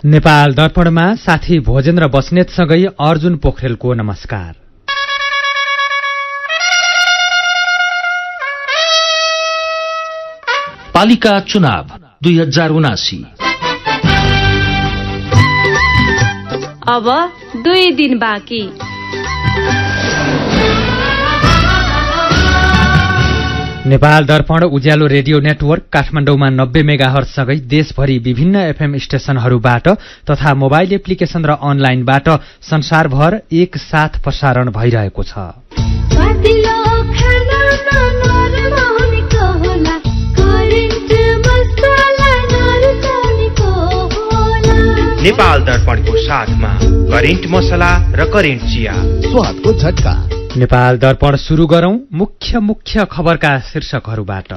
नेपाल दर्पणमा साथी भोजेन्द्र बस्नेतसँगै अर्जुन पोखरेलको नमस्कार। पालिका चुनाव 2079 अब 2 दिन बाँकी। नेपाल दर्पण उज्यालो रेडियो नेटवर्क काठमाडौँमा 90 मेगाहर्जसँगै देशभरि विभिन्न एफएम स्टेशनहरूबाट तथा मोबाइल एप्लिकेशन र अनलाइनबाट संसारभर एक साथ प्रसारण भइरहेको छ। नेपाल दर्पणको साथमा करेन्ट मसला र करेन्ट चिया, स्वादको झट्का। नेपाल दर्पण सुरु गरौं मुख्य खबरका शीर्षकहरूबाट।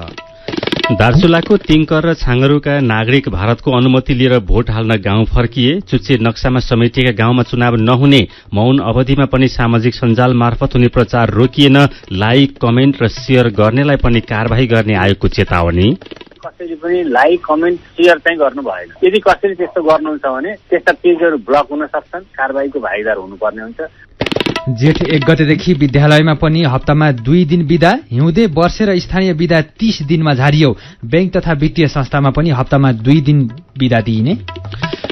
दार्चुलाको तिङ्कर र छाँगरुका नागरिक भारतको अनुमति लिएर भोट हाल्न गाउँ फर्किए। चुच्चे नक्सामा समेटिएका गाउँमा चुनाव नहुने, मौन अवधिमा पनि सामाजिक सञ्जाल मार्फत हुने प्रचार रोकिएन। लाइक, कमेन्ट र शेयर गर्नेलाई पनि कारबाही गर्ने आयोगको चेतावनी। कसैले पनि लाइक, कमेन्ट, शेयर चाहिँ गर्नु भएन। यदि कसैले त्यस्तो गर्नुहुन्छ भने त्यस्ता पेजहरू ब्लक हुन सक्छन्, कारबाहीको भागीदार हुनुपर्ने हुन्छ। जेठ 1 गतेदेखि विद्यालयमा पनि हप्तामा 2 दिन बिदा, हिउँदे वर्षे र स्थानीय बिदा 30 दिनमा झारियो। बैंक तथा वित्तीय संस्थामा पनि हप्तामा 2 दिन बिदा दिइने।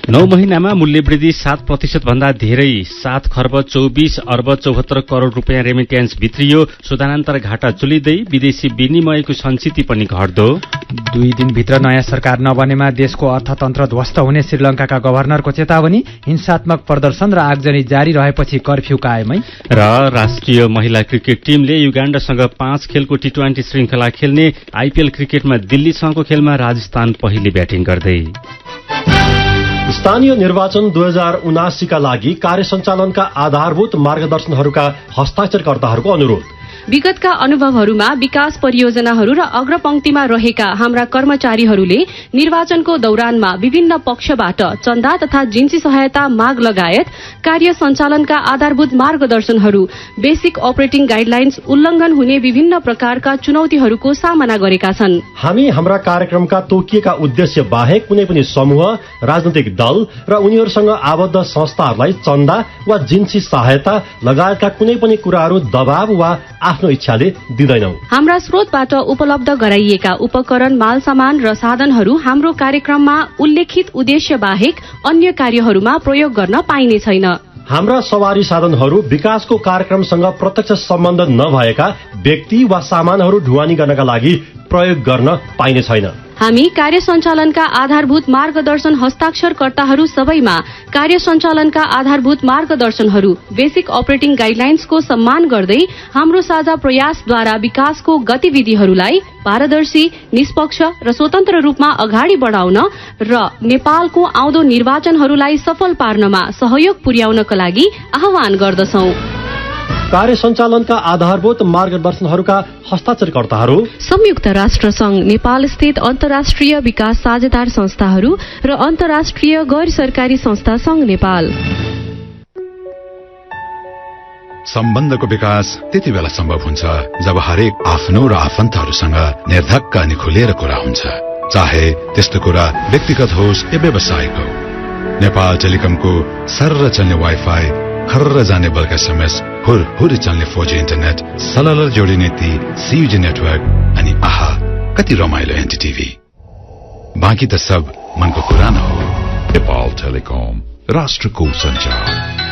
9 महिनामा मूल्यवृद्धि 7% भन्दा धेरै, 7 खर्ब 24 अर्ब 74 करोड़ रुपियाँ रेमिट्यान्स भित्रियो। सुधानान्तर घाटा चुलिँदै विदेशी विनिमयको संचिति पनि घट्दो। 2 दिनभित्र नयाँ सरकार नबनेमा देशको अर्थतन्त्र ध्वस्त हुने श्रीलंकाका गभर्नरको चेतावनी। हिंसात्मक प्रदर्शन र आगजनी जारी रहेपछि कर्फ्यू कायमै। र राष्ट्रिय महिला क्रिकेट टिमले युगाण्डासँग 5 खेलको T20 श्रृंखला खेल्ने। आईपीएल क्रिकेटमा दिल्लीसँगको खेलमा राजस्थान पहिले ब्याटिङ गर्दै। स्थानीय निर्वाचन 2079 का लागि कार्य सञ्चालनका आधारभूत मार्गदर्शनहरूका हस्ताक्षरकर्ताहरूको अनुरोध। विगतका अनुभवहरूमा विकास परियोजनाहरू र अग्रपंक्तिमा रहेका हाम्रा कर्मचारीहरूले निर्वाचनको दौरानमा विभिन्न पक्षबाट चन्दा तथा जिन्सी सहायता माग लगायत कार्य सञ्चालनका आधारभूत मार्गदर्शनहरू, बेसिक अपरेटिङ गाइडलाइन्स उल्लंघन हुने विभिन्न प्रकारका चुनौतीहरूको सामना गरेका छन्। हामी हाम्रा कार्यक्रमका तोकिएका उद्देश्य बाहेक कुनै पनि समूह, राजनैतिक दल र उनीहरूसँग आबद्ध संस्थाहरूलाई चन्दा वा जिन्सी सहायता लगायतका कुनै पनि कुराहरू दबाव वा आफ्नो इच्छाले दिँदैनौ। हाम्रा स्रोतबाट उपलब्ध गराइएका उपकरण, माल सामान र साधनहरू हाम्रो कार्यक्रममा उल्लेखित उद्देश्य बाहेक अन्य कार्यहरूमा प्रयोग गर्न पाइने छैन। हाम्रा सवारी साधनहरू विकासको कार्यक्रमसँग प्रत्यक्ष सम्बन्ध नभएका व्यक्ति वा सामानहरू ढुवानी गर्नका लागि प्रयोग गर्न पाइने छैन। हामी कार्य सञ्चालनका आधारभूत मार्गदर्शन हस्ताक्षरकर्ताहरू सबैमा कार्य सञ्चालनका आधारभूत मार्गदर्शनहरू, बेसिक अपरेटिङ गाइडलाइन्सको सम्मान गर्दै हाम्रो साझा प्रयासद्वारा विकासको गतिविधिहरूलाई पारदर्शी, निष्पक्ष र स्वतन्त्र रूपमा अगाडि बढाउन र नेपालको आउँदो निर्वाचनहरूलाई सफल पार्नमा सहयोग पुर्याउनका लागि आह्वान गर्दछौं। कार्य सञ्चालनका आधारभूत मार्गदर्शनहरूका हस्ताक्षरकर्ताहरू संयुक्त राष्ट्र संघ, नेपाल स्थित अन्तर्राष्ट्रिय विकास साझेदार संस्थाहरू र अन्तर्राष्ट्रिय गैर सरकारी संस्था संघ नेपाल। सम्बन्धको विकास त्यति बेला सम्भव हुन्छ जब हरेक आफ्नो र आफन्तहरूसँग निर्धक्क अनि खुलेर कुरा हुन्छ, चाहे त्यस्तो कुरा व्यक्तिगत होस् या व्यावसायिक हो। नेपाल टेलिकमको सर्र चल्ने वाइफाई, खर्र जाने बल्क एसएमएस, हुरहुरी चल्ने 4G इन्टरनेट, सलल जोडिने ती CUG नेटवर्क अनि आहा कति रमाइलो एनटीटीभी। बाँकी त सब मनको कुरा न हो। नेपाल टेलिकम, राष्ट्रको सञ्चार।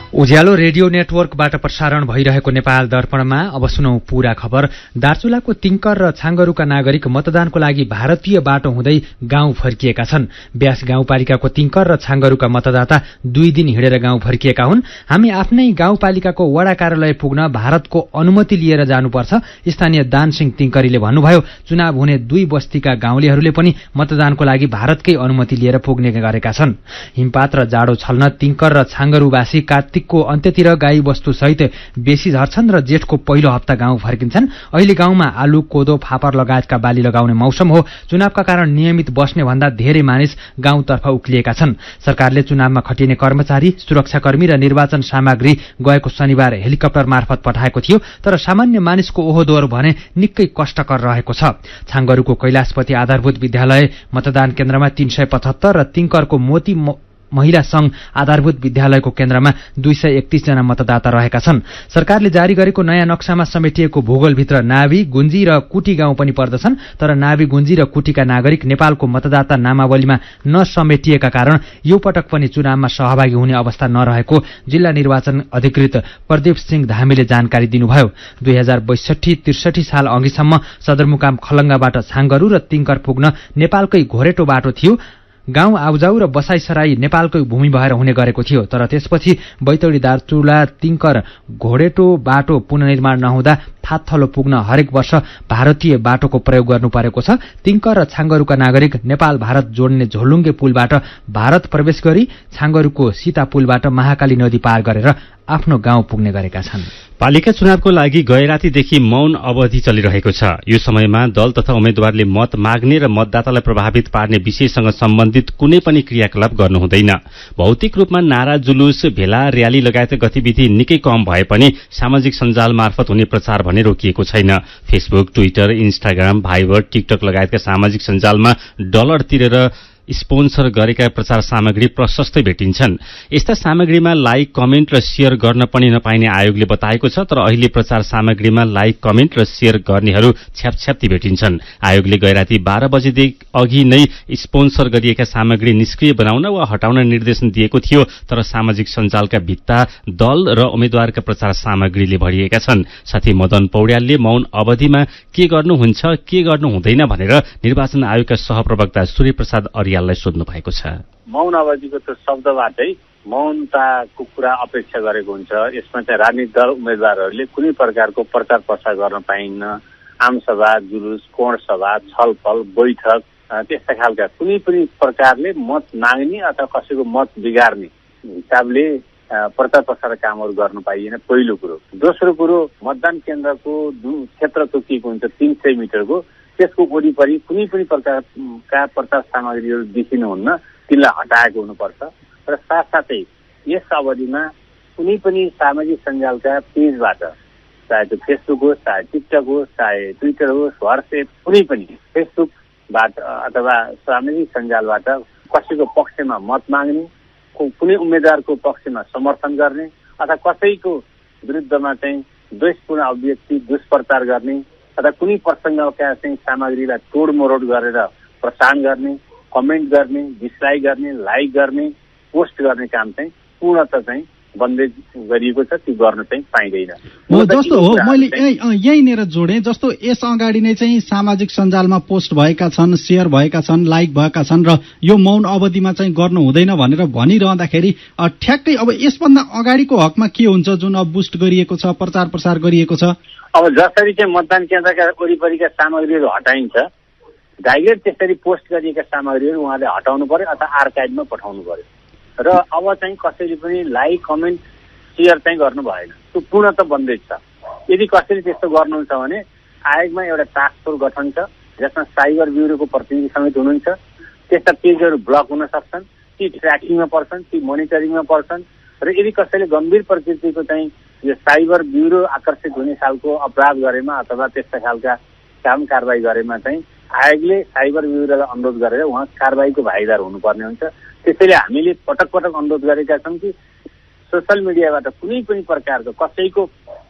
उज्यालो रेडियो नेटवर्कबाट प्रसारण भइरहेको नेपाल दर्पणमा अब सुनौ पूरा खबर। दार्चुलाको तिङ्कर र छाँगरुका नागरिक मतदानको लागि भारतीय बाटो हुँदै गाउँ फर्किएका छन्। ब्यास गाउँपालिकाको तिङ्कर र छाँगरुका मतदाता 2 दिन हिँडेर गाउँ फर्किएका हुन्। हामी आफ्नै गाउँपालिकाको वडा कार्यालय पुग्न भारतको अनुमति लिएर जानुपर्छ, स्थानीय दानसिंह तिङ्करीले भन्नुभयो। चुनाव हुने 2 बस्तीका गाउँलेहरूले पनि मतदानको लागि भारतकै अनुमति लिएर पुग्ने गरेका छन्। हिमपात र जाडो छल्न तिङ्कर र छाँगरुवासी कार्तिकको अन्त्यतिर गाई वस्तु सहित बेसी झर्छन् र जेठको पहिलो हप्ता गाउँ फर्किन्छन्। अहिले गाउँमा आलु, कोदो, फापर लगायतका बाली लगाउने मौसम हो। चुनावका कारण नियमित बस्ने भन्दा धेरै मानिस गाउँतर्फ उक्लिएका छन्। सरकारले चुनावमा खटिने कर्मचारी, सुरक्षाकर्मी र निर्वाचन सामग्री गएको शनिबार हेलिकप्टर मार्फत पठाएको थियो, तर सामान्य मानिसको ओहोदोहोर भने निकै कष्टकर रहेको छ। छाँगरुको कैलाशपति आधारभूत विद्यालय मतदान केन्द्रमा 375 र तिङ्करको महिला संघ आधारभूत विद्यालयको केन्द्रमा 231 जना मतदाता रहेका छन्। सरकारले जारी गरेको नयाँ नक्सामा समेटिएको भूगोलभित्र नाभी, गुन्जी र कुटी गाउँ पनि पर्दछन्। तर नाभी, गुन्जी र कुटीका नागरिक नेपालको मतदाता नामावलीमा नसमेटिएका कारण यो पटक पनि चुनावमा सहभागी हुने अवस्था नरहेको जिल्ला निर्वाचन अधिकृत प्रदीप सिंह धामीले जानकारी दिनुभयो। 2062-63 साल अघिसम्म सदरमुकाम खलङ्गाबाट छाङ्गरू र तिङ्कर पुग्न नेपालकै घोरेटो बाटो थियो। गाउँ आउजाउ र बसाइसराई नेपालकै भूमि भएर हुने गरेको थियो। तर त्यसपछि बैतडी, दार्चुला, तिङ्कर घोरेटो बाटो पुनर्निर्माण नहुँदा थातथलो पुग्न हरेक वर्ष भारतीय बाटोको प्रयोग गर्नु परेको छ। तिङ्कर र छाङ्गरूका नागरिक नेपाल भारत जोड्ने झोलुङ्गे पुलबाट भारत प्रवेश गरी छाङ्गरूको सीता पुलबाट महाकाली नदी पार गरेर आफ्नो गाउँ पुग्ने गरेका छन्। पालिका चुनावको लागि गएरातीदेखि मौन अवधि चलिरहेको छ। यो समयमा दल तथा उम्मेद्वारले मत माग्ने र मतदातालाई प्रभावित पार्ने विषयसँग सम्बन्धित कुनै पनि क्रियाकलाप गर्नु हुँदैन। भौतिक रूपमा नारा, जुलुस, भेला, र्याली लगायत गतिविधि निकै कम भए पनि सामाजिक सञ्जाल मार्फत हुने प्रचार भने रोकिएको छैन। Facebook, Twitter, Instagram, Viber, TikTok लगायतका सामाजिक सञ्जालमा डलर तिरेर स्पोन्सर गरेका प्रचार सामग्री प्रशस्तै भेटिन्छन्। यस्ता सामग्रीमा लाइक, कमेन्ट र शेयर गर्न पनि नपाइने आयोगले बताएको छ। तर अहिले प्रचार सामग्रीमा लाइक, कमेन्ट र शेयर गर्नेहरू छ्यापछ्याप्ती भेटिन्छन्। आयोगले गएराती 12 बजेदेखि अघि नै स्पोन्सर गरिएका सामग्री निष्क्रिय बनाउन वा हटाउन निर्देशन दिएको थियो। तर सामाजिक सञ्जालका भित्ता दल र उम्मेद्वारका प्रचार सामग्रीले भरिएका छन्। साथै मदन पौड्यालले मौन अवधिमा के गर्नुहुन्छ, के गर्नु हुँदैन भनेर निर्वाचन आयोगका सहप्रवक्ता सूर्यप्रसाद अर्याल सोध्नु भएको छ। मौन अवधिको त शब्दबाटै मौनताको कुरा अपेक्षा गरेको हुन्छ। यसमा चाहिँ राजनीतिक दल उम्मेद्वारहरूले कुनै प्रकारको प्रचार प्रसार गर्न पाइन्न। आमसभा, जुलुस, कोण सभा, छलफल, बैठक त्यस्ता खालका कुनै पनि प्रकारले मत माग्ने अथवा कसैको मत बिगार्ने हिसाबले प्रचार प्रसार कामहरू गर्न पाइएन, पहिलो कुरो। दोस्रो कुरो, मतदान केन्द्रको जुन क्षेत्र तोकिएको हुन्छ 300 मिटरको, त्यसको वरिपरि कुनै पनि प्रकारका प्रचार सामग्रीहरू देखिनुहुन्न, तिनलाई हटाएको हुनुपर्छ। र साथसाथै यस अवधिमा कुनै पनि सामाजिक सञ्जालका पेजबाट, चाहे त्यो फेसबुक होस्, चाहे टिकटक होस्, चाहे ट्विटर होस्, व्हाट्सएप, कुनै पनि फेसबुकबाट अथवा सामाजिक सञ्जालबाट कसैको पक्षमा मत माग्ने, कुनै उम्मेद्वारको पक्षमा समर्थन गर्ने अथवा कसैको विरुद्धमा चाहिँ द्वेषपूर्ण अभिव्यक्ति, दुष्प्रचार गर्ने अथवा कुनै प्रसङ्गका चाहिँ सामग्रीलाई तोडमरोड गरेर प्रसारण गर्ने, कमेन्ट गर्ने, डिसलाइक गर्ने, लाइक गर्ने, पोस्ट गर्ने काम चाहिँ पूर्णतः चाहिँ बन्देज गरिएको छ। त्यो गर्न चाहिँ पाइँदैन। जस्तो हो, मैले यहीँनिर जोडेँ, जस्तो यस अगाडि नै चाहिँ सामाजिक सञ्जालमा पोस्ट भएका छन्, शेयर भएका छन्, लाइक भएका छन् र यो मौन अवधिमा चाहिँ गर्नु हुँदैन भनेर भनिरहँदाखेरि ठ्याक्कै अब यसभन्दा अगाडिको हकमा के हुन्छ जुन अब बुस्ट गरिएको छ, प्रचार प्रसार गरिएको छ? अब जसरी चाहिँ मतदान केन्द्रका वरिपरिका सामग्रीहरू हटाइन्छ, डाइरेक्ट त्यसरी पोस्ट गरिएका सामग्रीहरू उहाँले हटाउनु पर्यो अथवा आर्काइभमा पठाउनु पर्यो। र अब चाहिँ कसैले पनि लाइक, कमेन्ट, शेयर चाहिँ गर्नु भएन। त्यो पूर्णतः बन्देज छ। यदि कसैले त्यस्तो गर्नुहुन्छ भने आयोगमा एउटा टास्क फोर्स गठन छ, जसमा साइबर ब्युरोको प्रतिनिधि समेत हुनुहुन्छ। त्यस्ता पेजहरू ब्लक हुन सक्छन्, ती ट्र्याकिङमा पर्छन्, ती मोनिटरिङमा पर्छन्। र यदि कसैले गम्भीर प्रकृतिको चाहिँ यो साइबर ब्युरो आकर्षित हुने खालको अपराध गरेमा अथवा त्यस्ता खालका काम कारबाही गरेमा चाहिँ आयोगले साइबर ब्युरोलाई अनुरोध गरेर उहाँ कारबाहीको भागीदार हुनुपर्ने हुन्छ। त्यसैले हामीले पटक पटक अनुरोध गरेका छौँ कि सोसल मिडियाबाट कुनै पनि प्रकारको कसैको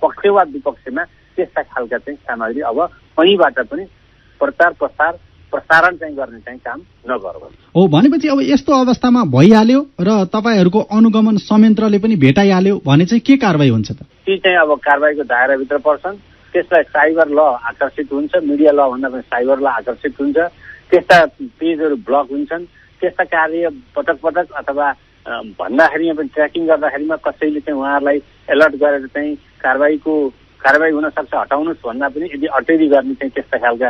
पक्ष वा विपक्षमा त्यस्ता खालका चाहिँ सामग्री अब कहीँबाट पनि प्रसारण चाहिँ गर्ने चाहिँ काम नगरौँ। हो, भनेपछि अब यस्तो अवस्थामा भइहाल्यो र तपाईँहरूको अनुगमन संयन्त्रले पनि भेटाइहाल्यो भने चाहिँ के कारबाही हुन्छ त? ती चाहिँ अब कारबाहीको दायराभित्र पर्छन्। त्यसलाई साइबर ल आकर्षित हुन्छ, मिडिया ल भन्दा पनि साइबर ल आकर्षित हुन्छ। त्यस्ता पेजहरू ब्लक हुन्छन्। त्यस्ता कार्य पटक पटक अथवा भन्दाखेरिमा पनि ट्र्याकिङ गर्दाखेरिमा कसैले चाहिँ उहाँहरूलाई एलर्ट गरेर चाहिँ कारबाही हुन सक्छ, हटाउनुहोस् भन्दा पनि यदि अटेरी गर्ने चाहिँ त्यस्ता खालका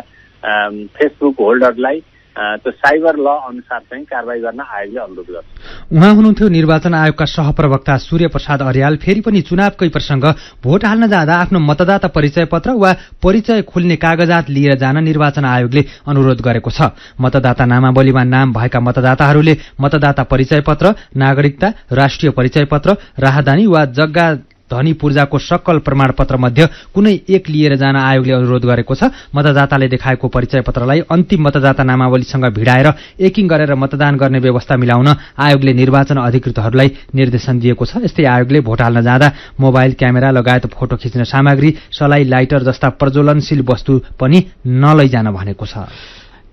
फेसबुक होल्डरलाई त्यो साइबर ल अनुसार चाहिँ कारबाही गर्न आयोगले अनुरोध गर्छ। उहाँ हुनुहुन्थ्यो निर्वाचन आयोगका सहप्रवक्ता सूर्यप्रसाद अर्याल। फेरि पनि चुनावकै प्रसंग, भोट हाल्न जाँदा आफ्नो मतदाता परिचय पत्र वा परिचय खोल्ने कागजात लिएर जान निर्वाचन आयोगले अनुरोध गरेको छ। मतदाता नामावलीमा नाम भएका मतदाताहरूले मतदाता परिचय पत्र, नागरिकता, राष्ट्रिय परिचय पत्र, राहदानी वा जग्गा धनी पूर्जाको सकल प्रमाणपत्र मध्ये कुनै एक लिएर जान आयोगले अनुरोध गरेको छ। मतदाताले देखाएको परिचय पत्रलाई अन्तिम मतदाता नामावलीसँग भिडाएर एकिङ गरेर मतदान गर्ने व्यवस्था मिलाउन आयोगले निर्वाचन अधिकृतहरूलाई निर्देशन दिएको छ। यस्तै आयोगले भोट हाल्न जाँदा मोबाइल क्यामेरा लगायत फोटो खिच्ने सामग्री, सलाई, लाइटर जस्ता प्रज्वलनशील वस्तु पनि नलैजान भनेको छ।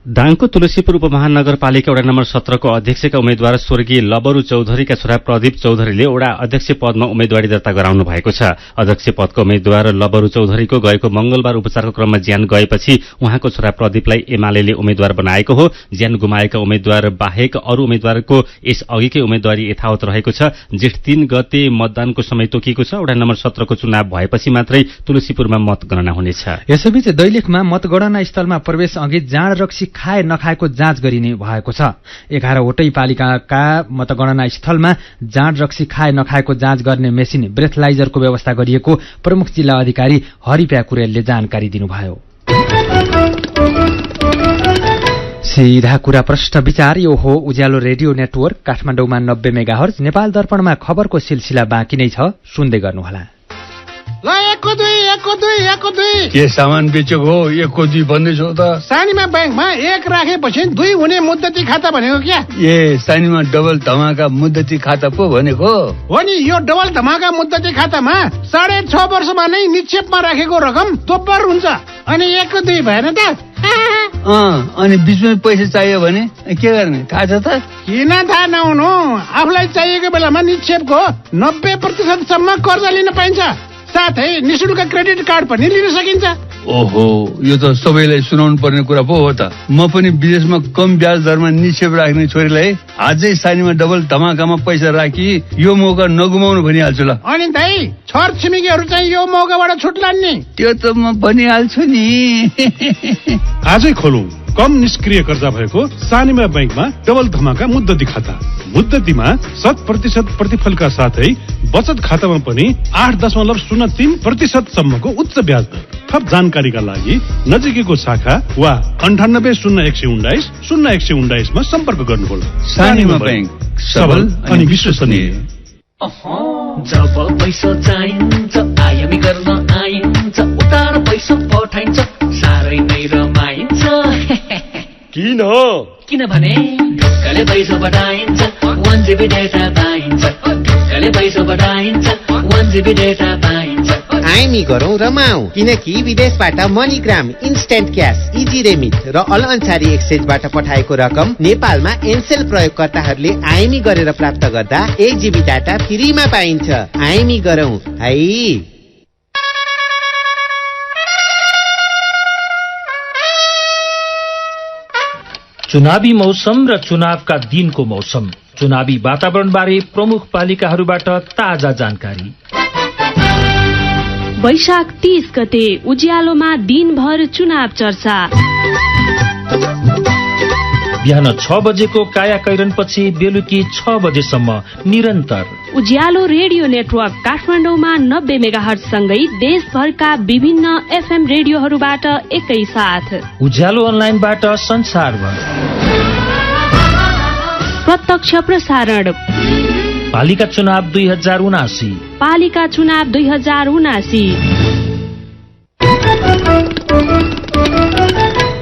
दाङको तुलसीपुर उपमहानगरपालिका वडा नम्बर 17 को अध्यक्षका उम्मेद्वार स्वर्गीय लबरू चौधरीका छोरा प्रदीप चौधरीले वडा अध्यक्ष पदमा उम्मेदवारी दर्ता गराउनु भएको छ। अध्यक्ष पदको उम्मेद्वार लबरू चौधरीको गएको मंगलबार उपचारको क्रममा ज्यान गएपछि उहाँको छोरा प्रदीपलाई एमालेले उम्मेद्वार बनाएको हो। ज्यान गुमाएका उम्मेद्वार बाहेक अरू उम्मेद्वारको यस अघिकै उम्मेदवारी यथावत रहेको छ। जेठ 3 गते मतदानको समय तोकिएको छ। वडा नम्बर 17 को चुनाव भएपछि मात्रै तुलसीपुरमा मतगणना हुनेछ। यसैबीच दैलेखमा मतगणना स्थलमा प्रवेश अघि जाँड रक्सी खाए नखाएको जाँच गरिने भएको छ। 11 वटै पालिकाका मतगणना स्थलमा जाँड रक्सी खाए नखाएको जाँच गर्ने मेसिन ब्रेथलाइजरको व्यवस्था गरिएको प्रमुख जिल्ला अधिकारी हरिप्या कुरेलले जानकारी दिनुभयो। सीधा कुरा प्रश्न विचार यो हो उज्यालो रेडियो नेटवर्क काठमाडौँमा 90 मेगाहर्ज। नेपाल दर्पणमा खबरको सिलसिला बाँकी नै छ, सुन्दै गर्नुहोला। ल 1 के सामान बेचेको हो 1 भन्दैछौ त? सानीमा ब्याङ्कमा 1 राखेपछि 2 हुने मुद्दती खाता भनेको क्या? ए सानीमा डबल धमाका मुद्दती खाता पो भनेको हो नि। यो डबल धमाका मुद्दती खातामा 6.5 वर्षमा नै निक्षेपमा राखेको रकम दोब्बर हुन्छ। अनि 1-2 भएन त? अनि बिचमा पैसा चाहियो भने के गर्ने थाहा छ त? किन थाहा नहुनु, आफूलाई चाहिएको बेलामा निक्षेपको 90% सम्म कर्जा लिन पाइन्छ। साथै निशुल्क क्रेडिट कार्ड पनि लिन सकिन्छ। ओहो, यो त सबैलाई सुनाउनु पर्ने कुरा पो हो त। म पनि विदेशमा कम ब्याज दरमा निक्षेप राख्ने छोरीलाई आजै सानीमा डबल धमाकामा पैसा राखी यो मौका नगुमाउनु भनिहाल्छु ल। अनि दाइ छर छिमेकीहरू चाहिँ यो मौकाबाट छुट्लान् नि? त्यो त म भनिहाल्छु नि। आजै खोलौं कम निष्क्रिय कर्जा भएको सानीमा ब्याङ्कमा डबल धमाका मुद्दती खाता। मुद्दतीमा 100% प्रतिफलका साथै बचत खातामा पनि 8.03% सम्मको उच्च ब्याज दर। थप जानकारीका लागि नजिकैको शाखा वा 980119 मा सम्पर्क गर्नुहोला। सानीमा ब्याङ्क, सबल अनि विश्वसनीय। जब पैसा चाहिन्छ आयामी गर्न आइन्छ, उतार पैसा पठाइन्छ, साह्रै नै रमाइन्छ। किनभने ढुक्कले पैसा पठाइन्छ 1 GB डेटा पाइन्छ। ढुक्कले पैसा पठाइन्छ 1 GB डेटा पाइन्छ। आइमी गरौँ रमाऊ, किनकि विदेशबाट MoneyGram, instant cash, easy remit र अल अन्सारी एक्सचेन्जबाट पठाएको रकम नेपालमा एनसेल प्रयोगकर्ताहरूले आइमी गरेर प्राप्त गर्दा 1 GB डाटा फ्रीमा पाइन्छ। आइमी गरौँ है। चुनावी मौसम र चुनावका दिनको मौसम, चुनावी वातावरणबारे प्रमुख पालिकाहरूबाट ताजा जानकारी। वैशाख 30 गते उज्यालोमा दिनभर चुनाव चर्चा। बिहान 6 बजेको काया कैरनपछि बेलुकी 6 बजेसम्म निरन्तर उज्यालो रेडियो नेटवर्क काठमाडौँमा 90 मेगाहर्ज सँगै देशभरका विभिन्न FM रेडियोहरूबाट एकैसाथ। उज्यालो अनलाइनबाट संसारभर प्रत्यक्ष प्रसारण। पालिका चुनाव 2079। पालिका चुनाव 2079।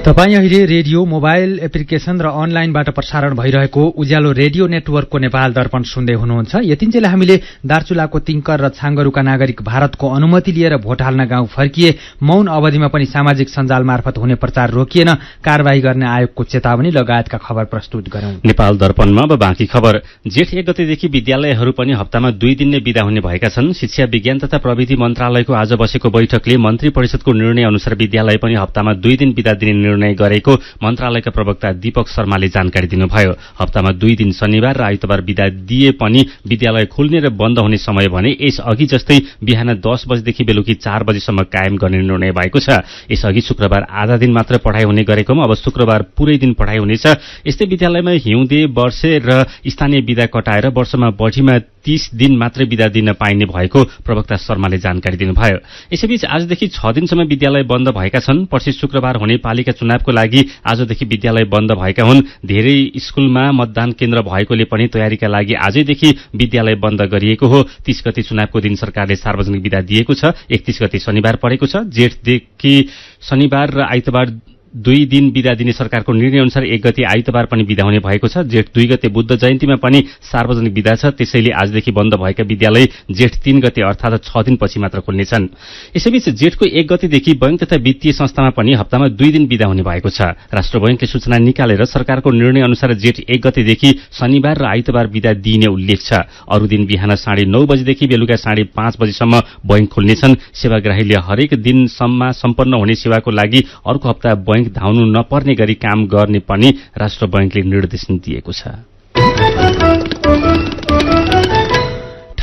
तपाईँ अहिले रेडियो, मोबाइल एप्लिकेशन र अनलाइनबाट प्रसारण भइरहेको उज्यालो रेडियो नेटवर्कको नेपाल दर्पण सुन्दै हुनुहुन्छ। यतिन्जेल हामीले दार्चुलाको तिङ्कर र छाङ्गरुका नागरिक भारतको अनुमति लिएर भोट हाल्न गाउँ फर्किए, मौन अवधिमा पनि सामाजिक सञ्जाल मार्फत हुने प्रचार रोकिएन, कारबाही गर्ने आयोगको चेतावनी लगायतका खबर प्रस्तुत गर्यौं। नेपाल दर्पणमा अब बाँकी खबर। जेठ 1 गतेदेखि विद्यालयहरू पनि हप्तामा 2 दिन नै बिदा हुने भएका छन्। शिक्षा विज्ञान तथा प्रविधि मन्त्रालयको आज बसेको बैठकले मन्त्री परिषदको निर्णय अनुसार विद्यालय पनि हप्तामा 2 दिन बिदा दिने निर्णय गरेको मन्त्रालयका प्रवक्ता दीपक शर्माले जानकारी दिनुभयो। हप्तामा 2 दिन शनिबार र आइतबार बिदा दिए पनि विद्यालय खुल्ने र बन्द हुने समय भने यस अघि जस्तै बिहान 10 बजेदेखि बेलुकी 4 बजेसम्म कायम गर्ने निर्णय भएको छ। यसअघि शुक्रबार आधा दिन मात्र पढाइ हुने गरेकोमा अब शुक्रबार पूरै दिन पढाइ हुनेछ। यस्तै विद्यालयमा हिउँदे, वर्षे र स्थानीय बिदा कटाएर वर्षमा बढीमा 30 दिन मात्रै बिदा दिन पाइने भएको प्रवक्ता शर्माले जानकारी दिनुभयो। यसैबीच आजदेखि 6 दिनसम्म विद्यालय बन्द भएका छन्। पर्सि शुक्रबार हुने पालिका चुनावको लागि आजदेखि विद्यालय बन्द भएका हुन्। धेरै स्कुलमा मतदान केन्द्र भएकोले पनि तयारीका लागि आजैदेखि विद्यालय बन्द गरिएको हो। 30 गते चुनावको दिन सरकारले सार्वजनिक बिदा दिएको छ। 31 गते शनिबार परेको छ। जेठदेखि शनिबार र आइतबार 2 दिन बिदा दिने सरकारको निर्णय अनुसार 1 गते आइतबार पनि बिदा हुने भएको छ। जेठ 2 गते बुद्ध जयन्तीमा पनि सार्वजनिक बिदा छ। त्यसैले आजदेखि बन्द भएका विद्यालय जेठ 3 गते अर्थात् 6 दिनपछि मात्र खुल्नेछन्। यसैबीच जेठको 1 गतेदेखि बैंक तथा वित्तीय संस्थामा पनि हप्तामा 2 दिन बिदा हुने भएको छ। राष्ट्र बैंकले सूचना निकालेर सरकारको निर्णय अनुसार जेठ 1 गतेदेखि शनिबार र आइतबार बिदा दिइने उल्लेख छ। अरू दिन बिहान 9:30 बजेदेखि बेलुका 5:30 बजेसम्म बैंक खुल्नेछन्। सेवाग्राहीले हरेक दिनसम्म सम्पन्न हुने सेवाको लागि अर्को हप्ता बैंक धाउनु नपर्ने गरी काम गर्ने पनि राष्ट्र बैंकले निर्देशन दिएको छ।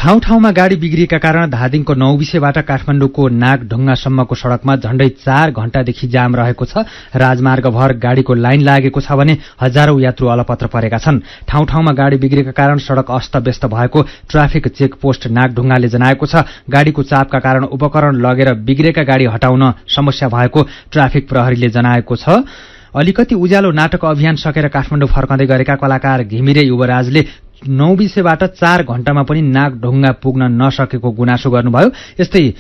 ठाउँ ठाउँमा गाडी बिग्रिएका कारण धादिङको नौबिसेबाट काठमाडौँको नागढुङ्गासम्मको सड़कमा झण्डै 4 घण्टादेखि जाम रहेको छ। राजमार्गभर गाडीको लाइन लागेको छ भने हजारौं यात्रु अलपत्र परेका छन्। ठाउँ ठाउँमा गाडी बिग्रेका कारण सड़क अस्तव्यस्त भएको ट्राफिक चेकपोस्ट नागढुङ्गाले जनाएको छ। गाडीको चापका कारण उपकरण लगेर बिग्रेका गाडी हटाउन समस्या भएको ट्राफिक प्रहरीले जनाएको छ। अलिकति उज्यालो नाटक अभियान सकेर काठमाडौँ फर्कँदै गरेका कलाकार घिमिरे युवराजले नौबिसेबाट 4 घण्टामा पनि नागढुङ्गा पुग्न नसकेको गुनासो गर्नुभयो। यस्तै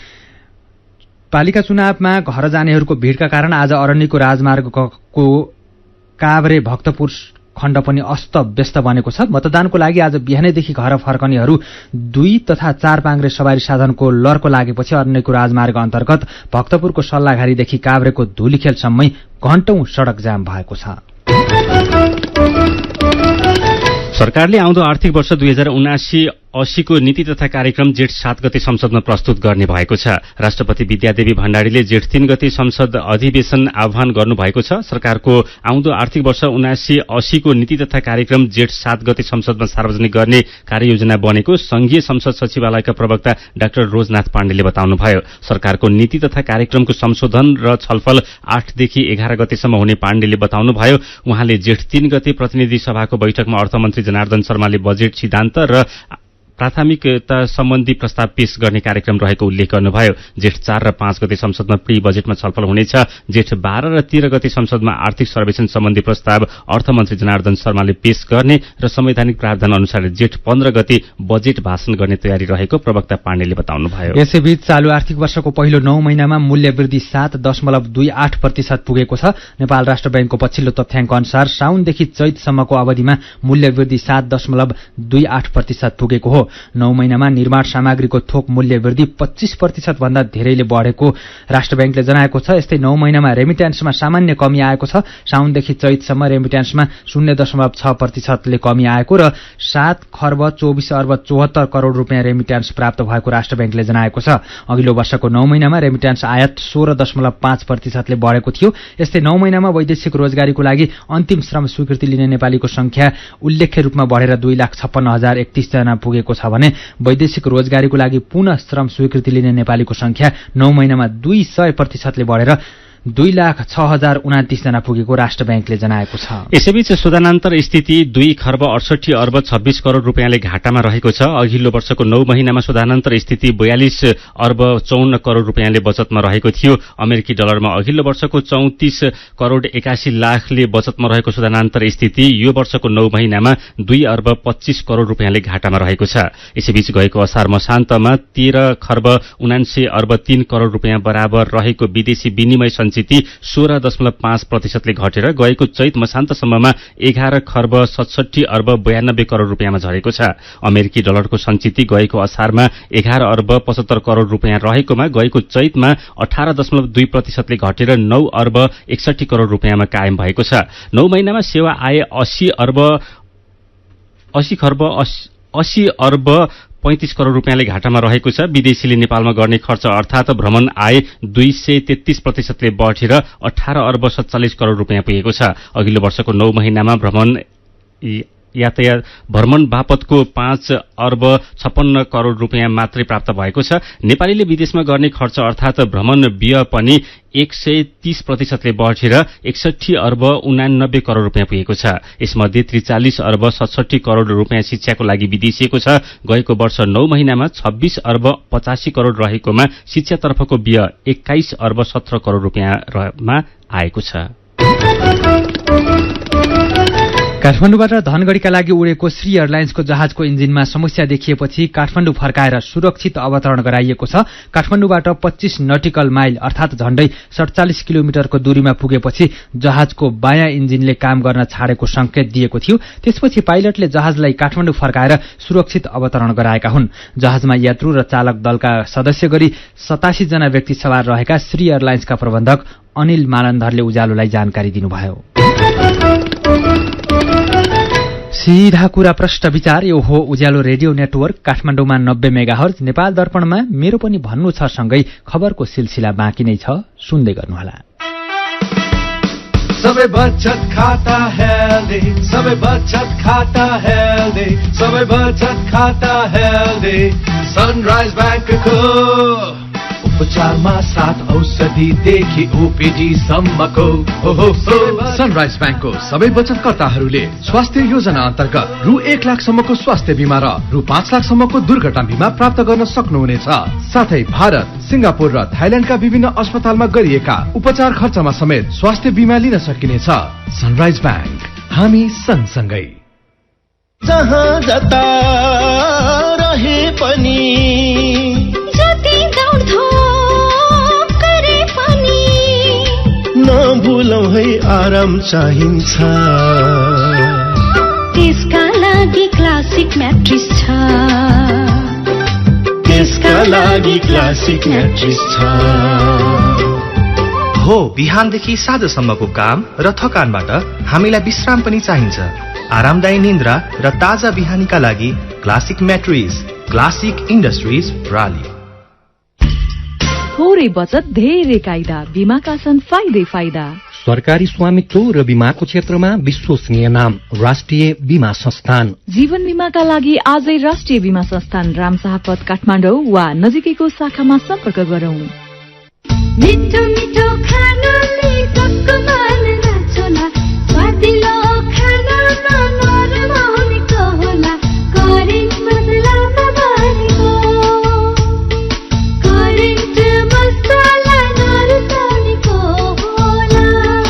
पालिका चुनावमा घर जानेहरूको भिडका कारण आज अरण्यको राजमार्गको काभ्रे भक्तपुर खण्ड पनि अस्तव्यस्त बनेको छ। मतदानको लागि आज बिहानैदेखि घर फर्कनेहरू 2 तथा 4 पाङ्ग्रे सवारी साधनको लर्को लागेपछि अरण्यको राजमार्ग अन्तर्गत भक्तपुरको सल्लाघारीदेखि काभ्रेको धुलीखेलसम्मै घण्टौं सड़क जाम भएको छ। सरकारले आउँदो आर्थिक वर्ष 2079-80 को नीति तथा कार्यक्रम जेठ 7 गते संसदमा प्रस्तुत गर्ने भएको छ। राष्ट्रपति विद्यादेवी भण्डारीले जेठ 3 गते संसद अधिवेशन आह्वान गर्नुभएको छ। सरकारको आउँदो आर्थिक वर्ष 79-80 को नीति तथा कार्यक्रम जेठ 7 गते संसदमा सार्वजनिक गर्ने कार्ययोजना बनेको संघीय संसद सचिवालयका प्रवक्ता डाक्टर रोजनाथ पाण्डेले बताउनुभयो। सरकारको नीति तथा कार्यक्रमको संशोधन र छलफल 8 देखि 11 गतेसम्म हुने पाण्डेले बताउनुभयो। उहाँले जेठ 3 गते प्रतिनिधि सभाको बैठकमा अर्थमन्त्री जनार्दन शर्माले बजेट सिद्धान्त र प्राथमिकता सम्बन्धी प्रस्ताव पेश गर्ने कार्यक्रम रहेको उल्लेख गर्नुभयो। जेठ 4 र 5 गते संसदमा प्री बजेटमा छलफल हुनेछ। जेठ 12 र 13 गते संसदमा आर्थिक सर्वेक्षण सम्बन्धी प्रस्ताव अर्थमन्त्री जनार्दन शर्माले पेश गर्ने र संवैधानिक प्रावधान अनुसार जेठ 15 गते बजेट भाषण गर्ने तयारी रहेको प्रवक्ता पाण्डेले बताउनुभयो। यसैबीच चालू आर्थिक वर्षको पहिलो 9 महिनामा मूल्य वृद्धि 7.28% पुगेको छ। नेपाल राष्ट्र बैंकको पछिल्लो तथ्याङ्क अनुसार साउनदेखि चैतसम्मको अवधिमा मूल्य वृद्धि 7.28% पुगेको हो। 9 महिनामा निर्माण सामग्रीको थोक मूल्य वृद्धि 25% भन्दा धेरैले बढेको राष्ट्र बैंकले जनाएको छ। यस्तै 9 महिनामा रेमिट्यान्समा सामान्य कमी आएको छ। साउनदेखि चैतसम्म रेमिट्यान्समा 0.6% ले कमी आएको र 7,24,74 करोड़ रुपियाँ रेमिट्यान्स प्राप्त भएको राष्ट्र बैंकले जनाएको छ। अघिल्लो वर्षको 9 महिनामा रेमिट्यान्स आयात 16.5% ले बढेको थियो। यस्तै 9 महिनामा वैदेशिक रोजगारीको लागि अन्तिम श्रम स्वीकृति लिने नेपालीको संख्या उल्लेख्य रूपमा बढेर 2,56,031 जना पुगेको छ भने वैदेशिक रोजगारीको लागि पुनः श्रम स्वीकृति लिने नेपालीको संख्या 9 महिनामा 200% ले बढेर 2,06,029 जना पुगेको राष्ट्र बैंकले जनाएको छ। यसैबीच सुदानान्तर स्थिति 2,68,26 करोड़ रुपियाँले घाटामा रहेको छ। अघिल्लो वर्षको 9 महिनामा सुदानान्तर स्थिति 42,54 करोड़ रुपियाँले बचतमा रहेको थियो। अमेरिकी डलरमा अघिल्लो वर्षको 34,81 लाखले बचतमा रहेको सुदानान्तर स्थिति यो वर्षको 9 महिनामा 2,25 करोड़ रुपियाँले घाटामा रहेको छ। यसैबीच गएको असार मसान्तमा 13,79,03 करोड़ रुपियाँ बराबर रहेको विदेशी विनिमय सञ्चिति 16.5% ले घटेर गएको चैत मसान्तसम्ममा 11,67,92 करोड़ रुपियाँमा झरेको छ। अमेरिकी डलरको सञ्चिति गएको असारमा 11,75 करोड़ रुपियाँ रहेकोमा गएको चैतमा 18.2% ले घटेर 9,61 करोड़ रुपियाँमा कायम भएको छ। 9 महिनामा सेवा आय 80 अर्ब 35 करोड़ रुपियाँले घाटामा रहेको छ। विदेशीले नेपालमा गर्ने खर्च अर्थात भ्रमण आय 233% ले बढेर 18 अर्ब 47 करोड़ रुपियाँ पुगेको छ। अघिल्लो वर्षको 9 महिनामा यातायात भ्रमण बापतको 5 अर्ब 56 करोड़ रुपियाँ मात्रै प्राप्त भएको छ। नेपालीले विदेशमा गर्ने खर्च अर्थात भ्रमण व्यय पनि 130% ले बढेर 61 अर्ब 89 करोड़ रुपियाँ पुगेको छ। यसमध्ये 43 अर्ब 67 करोड़ रुपियाँ शिक्षाको लागि विदेशिएको छ। गएको वर्ष 9 महिनामा 26 अर्ब 85 करोड़ रहेकोमा शिक्षातर्फको व्यय 21 अर्ब 17 करोड़ रुपियाँमा आएको छ। काठमाडौँबाट धनगढीका लागि उडेको श्री एयरलाइन्सको जहाजको इन्जिनमा समस्या देखिएपछि काठमाडौँ फर्काएर सुरक्षित अवतरण गराइएको छ। काठमाडौँबाट 25 नटिकल माइल अर्थात झण्डै 47 किलोमिटरको दूरीमा पुगेपछि जहाजको बायाँ इन्जिनले काम गर्न छाडेको संकेत दिएको थियो। त्यसपछि पाइलटले जहाजलाई काठमाडौँ फर्काएर सुरक्षित अवतरण गराएका हुन्। जहाजमा यात्रु र चालक दलका सदस्य गरी 87 जना व्यक्ति सवार रहेका श्री एयरलाइन्सका प्रबन्धक अनिल मानन्धरले उज्यालोलाई जानकारी दिनुभयो। सीधा कुरा प्रश्न विचार यो हो उज्यालो रेडियो नेटवर्क काठमाडौँमा 90 मेगाहर्ज, नेपाल दर्पणमा मेरो पनि भन्नु छ सँगै खबरको सिलसिला बाँकी नै छ, सुन्दै गर्नुहोला। सबै बचत खाता हेल्दी, सबै बचत खाता हेल्दी, सबै बचत खाता हेल्दी। सनराइज ब्याङ्कको उपचारमा 7 औषधिदेखि ओपीडी सम्मको सनराइज ब्याङ्कको सबै बचतकर्ताहरूले स्वास्थ्य योजना अन्तर्गत रु 1 लाखसम्मको स्वास्थ्य बिमा र रु 5 लाखसम्मको दुर्घटना बिमा प्राप्त गर्न सक्नुहुनेछ। साथै भारत, सिंगापुर र थाइल्याण्डका विभिन्न अस्पतालमा गरिएका उपचार खर्चमा समेत स्वास्थ्य बिमा लिन सकिनेछ। सनराइज ब्याङ्क, हामी सँगसँगै। जहाँ जता रहे पनि नभुलौ है आराम चाहिन्छ, त्यसका लागि क्लासिक म्याट्रिस छ, त्यसका लागि क्लासिक म्याट्रिस छ। हो बिहानदेखि साँझसम्मको काम र थकानबाट हामीलाई विश्राम पनि चाहिन्छ। आरामदायी निन्द्रा र ताजा बिहानीका लागि क्लासिक म्याट्रिस, क्लासिक इन्डस्ट्रिज प्राली। थोरै बचत धेरै कायदा, बीमाका छन् फाइदै फाइदा। सरकारी स्वामित्व र बीमाको क्षेत्रमा विश्वसनीय नाम राष्ट्रिय बीमा संस्थान। जीवन बीमाका लागि आजै राष्ट्रिय बीमा संस्थान रामशाहपथ काठमाडौँ वा नजिकैको शाखामा सम्पर्क गरौं। मिठो मिठो खानाले सबको मन नाचोला, स्वादिलो खानामा नरम हुनेको होला, करेन्ट मसलामा बनेको, करेन्ट मसला नरुसाउनेको होला।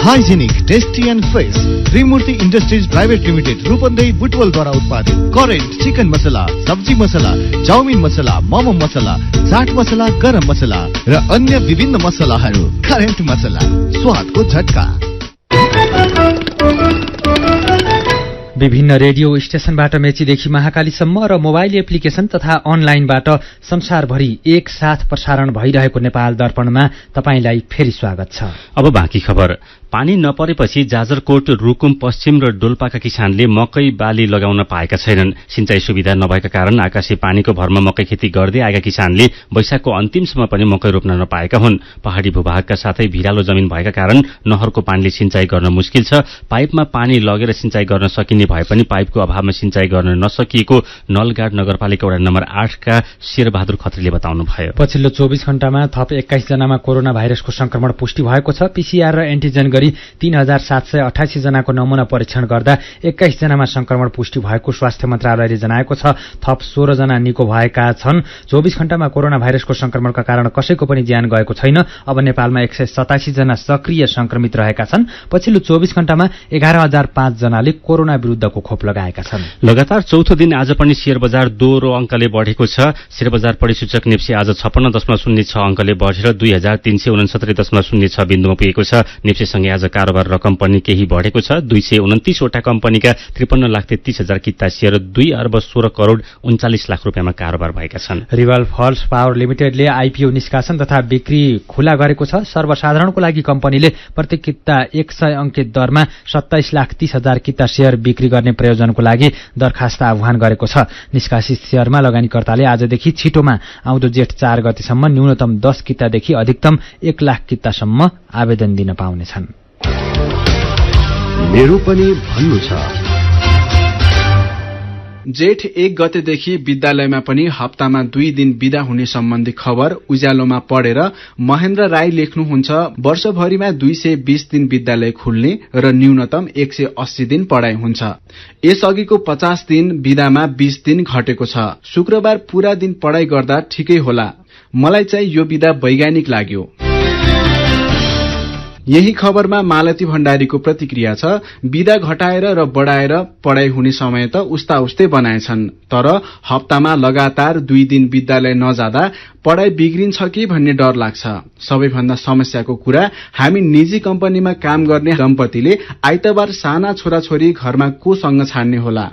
Hygienic, tasty and fresh Trimurti industries private limited Rupandehi बुटवलद्वारा उत्पादित करेन्ट चिकन मसला, सब्जी मसला, चाउमिन मसला, मोमो मसला, चाट मसला, गरम मसला र अन्य विभिन्न मसलाहरू। करेन्ट मसला, स्वादको झट्का। विभिन्न रेडियो स्टेशनबाट मेचीदेखि महाकालीसम्म र मोबाइल एप्लिकेशन तथा अनलाइनबाट संसारभरि एकसाथ प्रसारण भइरहेको नेपाल दर्पणमा तपाईंलाई फेरि स्वागत छ। अब बाँकी खबर। पानी नपरेपछि जाजरकोट, रुकुम पश्चिम र डोल्पाका किसानले मकै बाली लगाउन पाएका छैनन्। सिंचाई सुविधा नभएका कारण आकाशे पानीको भरमा मकै खेती गर्दै आएका किसानले वैशाखको अन्तिमसम्म पनि मकै रोप्न नपाएका हुन्। पहाड़ी भूभागका साथै भिरालो जमिन भएका कारण नहरको पानीले सिंचाई गर्न मुस्किल छ। पाइपमा पानी लगेर सिंचाई गर्न सकिने भए पनि पाइपको अभावमा सिंचाई गर्न नसकिएको नलगाड नगरपालिका वडा नम्बर 8 का शेरबहादुर खत्रीले बताउनुभयो। पछिल्लो 24 घण्टामा थप 21 जनामा कोरोना भाइरसको संक्रमण पुष्टि भएको छ। पीसीआर र एन्टिजेन गरी 3788 जनाको नमूना परीक्षण गर्दा 21 जनामा संक्रमण पुष्टि भएको स्वास्थ्य मन्त्रालयले जनाएको छ। थप 16 जना निको भएका छन्। 24 घण्टामा कोरोना भाइरसको संक्रमणका कारण कसैको पनि ज्यान गएको छैन। अब नेपालमा 187 जना सक्रिय संक्रमित रहेका छन्। पछिल्लो 24 घण्टामा 11005 जनाले कोरोना विरुद्धको खोप लगाएका छन्। लगातार चौथो दिन आज पनि शेयर बजार दोहोरो अङ्कले बढेको छ। शेयर बजार परिसूचक निफ्टी आज 56.06 अङ्कले बढेर 2369.06 बिन्दुमा पुगेको छ। निफ्टीसँगै आज कारोबार रकम पनि केही बढेको छ। 229 वटा कम्पनीका 53,33,000 किता शेयर 2 अर्ब 16 करोड़ 39 लाख रुपियाँमा कारोबार भएका छन्। रिवाल फल्स पावर लिमिटेडले आईपीओ निष्कासन तथा बिक्री खुला गरेको छ। सर्वसाधारणको लागि कम्पनीले प्रत्येक किता 100 अंकित दरमा 27,30,000 किता शेयर बिक्री गर्ने प्रयोजनको लागि दरखास्त आह्वान गरेको छ। निष्कासित शेयरमा लगानीकर्ताले आजदेखि छिटोमा आउँदो जेठ 4 गतेसम्म न्यूनतम 10 कितादेखि अधिकतम 1 लाख कितासम्म आवेदन दिन पाउनेछन्। मेरो पनि भन्नु छ। जेठ 1 गतेदेखि विद्यालयमा पनि हप्तामा 2 दिन बिदा हुने सम्बन्धी खबर उज्यालोमा पढेर महेन्द्र राई लेख्नुहुन्छ। वर्षभरिमा 220 दिन विद्यालय खुल्ने र न्यूनतम 180 दिन पढाइ हुन्छ। यसअघिको 50 दिन बिदामा 20 दिन घटेको छ। शुक्रबार पूरा दिन पढाइ गर्दा ठिकै होला। मलाई चाहिँ यो बिदा वैज्ञानिक लाग्यो। यही खबरमा मालती भण्डारीको प्रतिक्रिया छ, बिदा घटाएर र बढाएर पढाइ हुने समय त उस्ता उस्तै बनाएछन्, तर हप्तामा लगातार 2 दिन विद्यालय नजाँदा पढाइ बिग्रिन्छ कि भन्ने डर लाग्छ। सबैभन्दा समस्याको कुरा, हामी निजी कम्पनीमा काम गर्ने दम्पतिले आइतबार साना छोराछोरी घरमा कोसँग छाड्ने होला।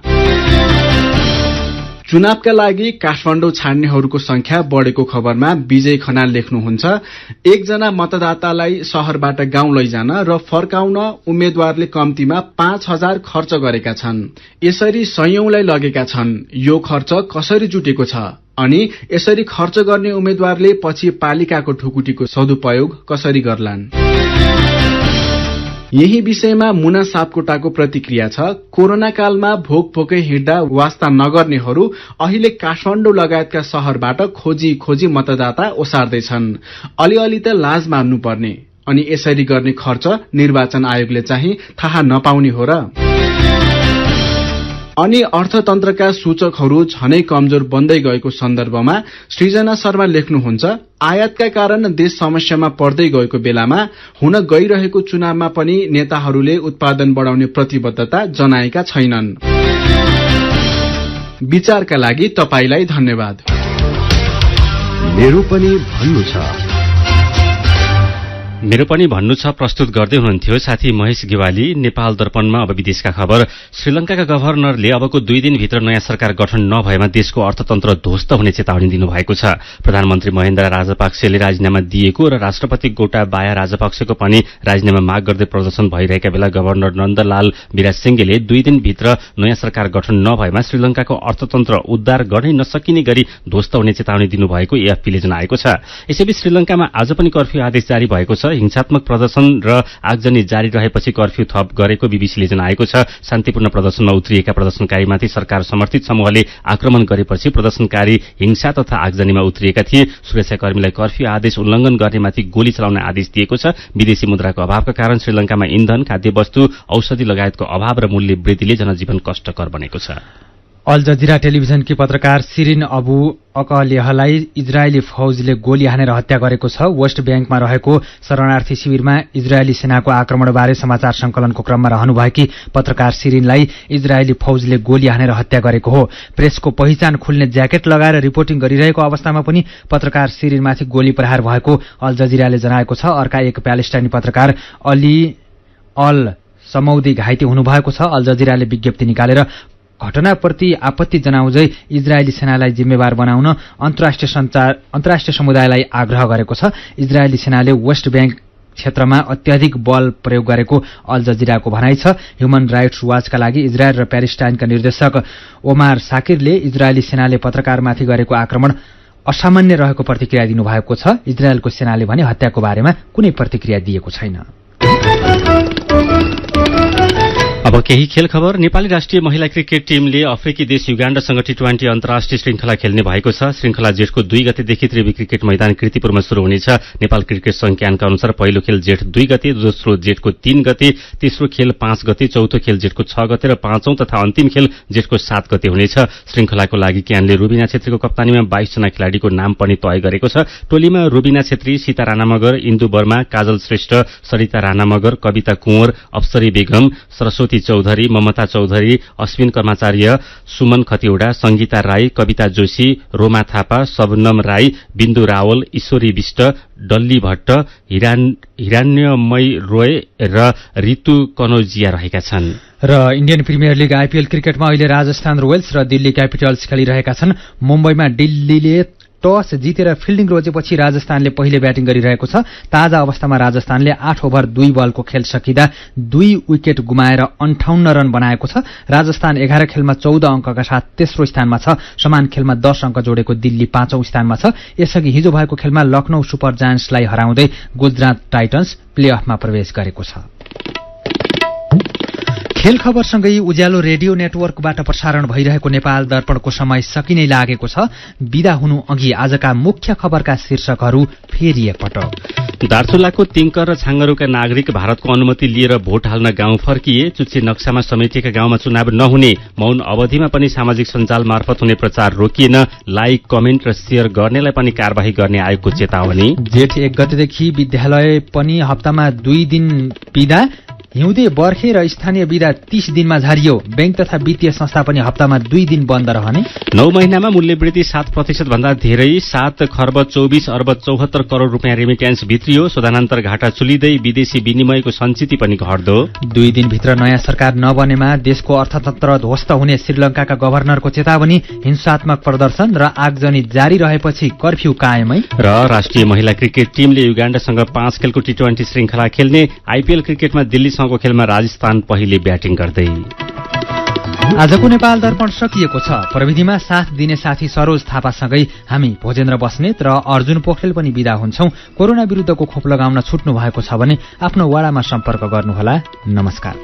चुनावका लागि काठमाडौँ छाड्नेहरूको संख्या बढेको खबरमा विजय खनाल लेख्नुहुन्छ, एकजना मतदातालाई शहरबाट गाउँ लैजान र फर्काउन उम्मेद्वारले कम्तीमा 5,000 खर्च गरेका छन्। यसरी सयौंलाई लगेका छन्। यो खर्च कसरी जुटेको छ? अनि यसरी खर्च गर्ने उम्मेद्वारले पछि पालिकाको ढुकुटीको सदुपयोग कसरी गर्लान्? यही विषयमा मुना सापकोटाको प्रतिक्रिया छ, कोरोना कालमा भोक हिँड्दा वास्ता नगर्नेहरू अहिले काठमाडौँ लगायतका शहरबाट खोजी खोजी मतदाता ओसार्दैछन्। अलिअलि त लाज मान्नुपर्ने, अनि यसरी गर्ने खर्च निर्वाचन आयोगले चाहिँ थाहा नपाउने हो र? अनि अर्थतन्त्रका सूचकहरू झनै कमजोर बन्दै गएको सन्दर्भमा सृजना शर्मा लेख्नुहुन्छ, आयातका कारण देश समस्यामा पर्दै गएको बेलामा हुन गइरहेको चुनावमा पनि नेताहरूले उत्पादन बढाउने प्रतिबद्धता जनाएका छैनन्। विचारका लागि तपाईलाई धन्यवाद। मेरो पनि भन्नु छ। मेरो पनि भन्नु छ प्रस्तुत गर्दै हुनुहुन्थ्यो साथी महेश गेवाली। नेपाल दर्पणमा अब विदेशका खबर। श्रीलंकाका गभर्नरले अबको 2 दिनभित्र नयाँ सरकार गठन नभएमा देशको अर्थतन्त्र ध्वस्त हुने चेतावनी दिनुभएको छ। प्रधानमन्त्री महेन्द्र राजपक्षले राजीनामा दिएको र राष्ट्रपति गोटाबाया राजपक्षको पनि राजीनामा माग गर्दै प्रदर्शन भइरहेका बेला गभर्नर नन्दलाल विराजसिंहेले 2 दिनभित्र नयाँ सरकार गठन नभएमा श्रीलंकाको अर्थतन्त्र उद्धार गर्नै नसकिने गरी ध्वस्त हुने चेतावनी दिनुभएको एएफपीले जनाएको छ। यसैबीच श्रीलंकामा आज पनि कर्फ्यू आदेश जारी भएको छ। हिंसात्मक प्रदर्शन र आगजनी जारी रहेपछि कर्फ्यू थप गरेको बीबीसीले जनाएको छ। शान्तिपूर्ण प्रदर्शनमा उत्रिएका प्रदर्शनकारीमाथि सरकार समर्थित समूहले आक्रमण गरेपछि प्रदर्शनकारी हिंसा तथा आगजनीमा उत्रिएका थिए। सुरक्षाकर्मीलाई कर्फ्यू आदेश उल्लंघन गर्नेमाथि गोली चलाउने आदेश दिएको छ। विदेशी मुद्राको अभावका कारण श्रीलंकामा इन्धन, खाद्यवस्तु, औषधि लगायतको अभाव र मूल्य वृद्धिले जनजीवन कष्टकर बनेको छ। अल जजिरा टेलिभिजनकी पत्रकार सिरिन अबु अकलेहलाई इजरायली फौजले गोली हानेर हत्या गरेको छ। वेस्ट ब्याङ्कमा रहेको शरणार्थी शिविरमा इजरायली सेनाको आक्रमणबारे समाचार संकलनको क्रममा रहनुभएकी पत्रकार सिरिनलाई इजरायली फौजले गोली हानेर हत्या गरेको हो। प्रेसको पहिचान खुल्ने ज्याकेट लगाएर रिपोर्टिङ गरिरहेको अवस्थामा पनि पत्रकार सिरिनमाथि गोली प्रहार भएको अल जजिराले जनाएको छ। अर्का एक प्यालेस्टाइनी पत्रकार अली अल समौदी घाइते हुनुभएको छ। अल जजिराले विज्ञप्ति निकालेर घटनाप्रति आपत्ति जनाउँदै इजरायली सेनालाई जिम्मेवार बनाउन अन्तर्राष्ट्रिय समुदायलाई आग्रह गरेको छ। इजरायली सेनाले वेस्ट ब्याङ्क क्षेत्रमा अत्याधिक बल प्रयोग गरेको अल जजिराको भनाइ छ। ह्युमन राइट्स वाचका लागि इजरायल र प्यालेस्टाइनका निर्देशक ओमार साकिरले इजरायली सेनाले पत्रकारमाथि गरेको आक्रमण असामान्य रहेको प्रतिक्रिया दिनुभएको छ। इजरायलको सेनाले भने हत्याको बारेमा कुनै प्रतिक्रिया दिएको छैन। अब केही खेल खबर। नेपाली राष्ट्रिय महिला क्रिकेट टीमले अफ्रिकी देश युगाण्डासँग टी20 अन्तर्राष्ट्रिय श्रृंखला खेल्ने भएको छ। श्रृंखला जेठको 2 गतेदेखि त्रिवी क्रिकेट मैदान कीर्तिपुरमा शुरू हुनेछ। नेपाल क्रिकेट संज्ञानका अनुसार पहिलो खेल जेठ 2 गते, दोस्रो जेठको 3 गते, तेस्रो खेल 5 गते, चौथो खेल जेठको 6 गते र पाँचौं तथा अन्तिम खेल जेठको 7 गते हुनेछ। श्रृंखलाको लागि क्यानले रुबिना छेत्रीको कप्तानीमा 22 जना खेलाडीको नाम पनि तय गरेको छ। टोलीमा रुबिना छेत्री, सीता राणा मगर, इन्दु वर्मा, काजल श्रेष्ठ, सरिता राणा मगर, कविता कुँवर, अप्सरी बेगम, सरस्वती चौधरी, ममता चौधरी, अश्विन कर्माचार्य, सुमन खतिवड़ा, संगीता राई, कविता जोशी, रोमा थापा, शबनम राई, बिन्दु रावल, ईश्वरी विष्ट, डल्ली भट्ट, हिरण्यमय रोय र ऋतु कनौजिया रहेका छन्। र इन्डियन प्रिमियर लिग आइपीएल क्रिकेटमा अहिले राजस्थान रोयल्स र दिल्ली क्यापिटल्स खेलिरहेका छन्। मुम्बईमा दिल्लीले टस जितेर फिल्डिङ रोजेपछि राजस्थानले पहिले ब्याटिङ गरिरहेको छ। ताजा अवस्थामा राजस्थानले 8 ओभर 2 बलको खेल सकिँदा 2 विकेट गुमाएर 58 रन बनाएको छ। राजस्थान 11 खेलमा 14 अङ्कका साथ तेस्रो स्थानमा छ। समान खेलमा 10 अङ्क जोडेको दिल्ली 5औं स्थानमा छ। यसअघि हिजो भएको खेलमा लखनऊ सुपर जायन्ट्सलाई हराउँदै गुजरात टाइटन्स प्लेअफमा प्रवेश गरेको छ। खेल खबरसँगै उज्यालो रेडियो नेटवर्कबाट प्रसारण भइरहेको नेपाल दर्पणको समय सकिनै लागेको छ। बिदा हुनु अघि आजका मुख्य खबरका शीर्षकहरू फेरि एकपटक। दार्चुलाको तिङ्कर र छाङ्गरुका नागरिक भारतको अनुमति लिएर भोट हाल्न गाउँ फर्किए। चुच्चे नक्सामा समेटिएका गाउँमा चुनाव नहुने, मौन अवधिमा पनि सामाजिक सञ्जाल मार्फत हुने प्रचार रोकिएन। लाइक, कमेन्ट र शेयर गर्नेलाई पनि कारबाही गर्ने आयोगको चेतावनी। जेठ 1 गतेदेखि विद्यालय पनि हप्तामा 2 दिन बिदा। हिउँदे, बर्खे र स्थानीय बिदा 30 दिनमा झारियो। बैंक तथा वित्तीय संस्था पनि हप्तामा 2 दिन बन्द रहने। 9 महिनामा मूल्यवृद्धि 7% भन्दा धेरै 7 खर्ब 24 अर्ब 74 करोड़ रुपियाँ रेमिट्यान्स भित्रियो। शोधानान्तर घाटा चुलिँदै विदेशी विनिमयको सञ्चिति पनि घट्दो। 2 दिनभित्र नयाँ सरकार नबनेमा देशको अर्थतन्त्र ध्वस्त हुने श्रीलंकाका गभर्नरको चेतावनी। हिंसात्मक प्रदर्शन र आगजनी जारी रहेपछि कर्फ्यू कायमै। र राष्ट्रिय महिला क्रिकेट टिमले युगाण्डासँग 5 खेलको T20 श्रृङ्खला खेल्ने। आइपीएल क्रिकेटमा दिल्लीसँगको खेलमा राजस्थान पहिले ब्याटिङ गर्दै। आजको नेपाल दर्पण सकिएको छ। प्रविधिमा साथ दिने साथी सरोज थापासँगै हामी भोजेन्द्र बस्नेत र अर्जुन पोखरेल पनि बिदा हुन्छौं। कोरोना विरुद्धको खोप लगाउन छुट्नु भएको छ भने आफ्नो वडामा सम्पर्क गर्नुहोला। नमस्कार।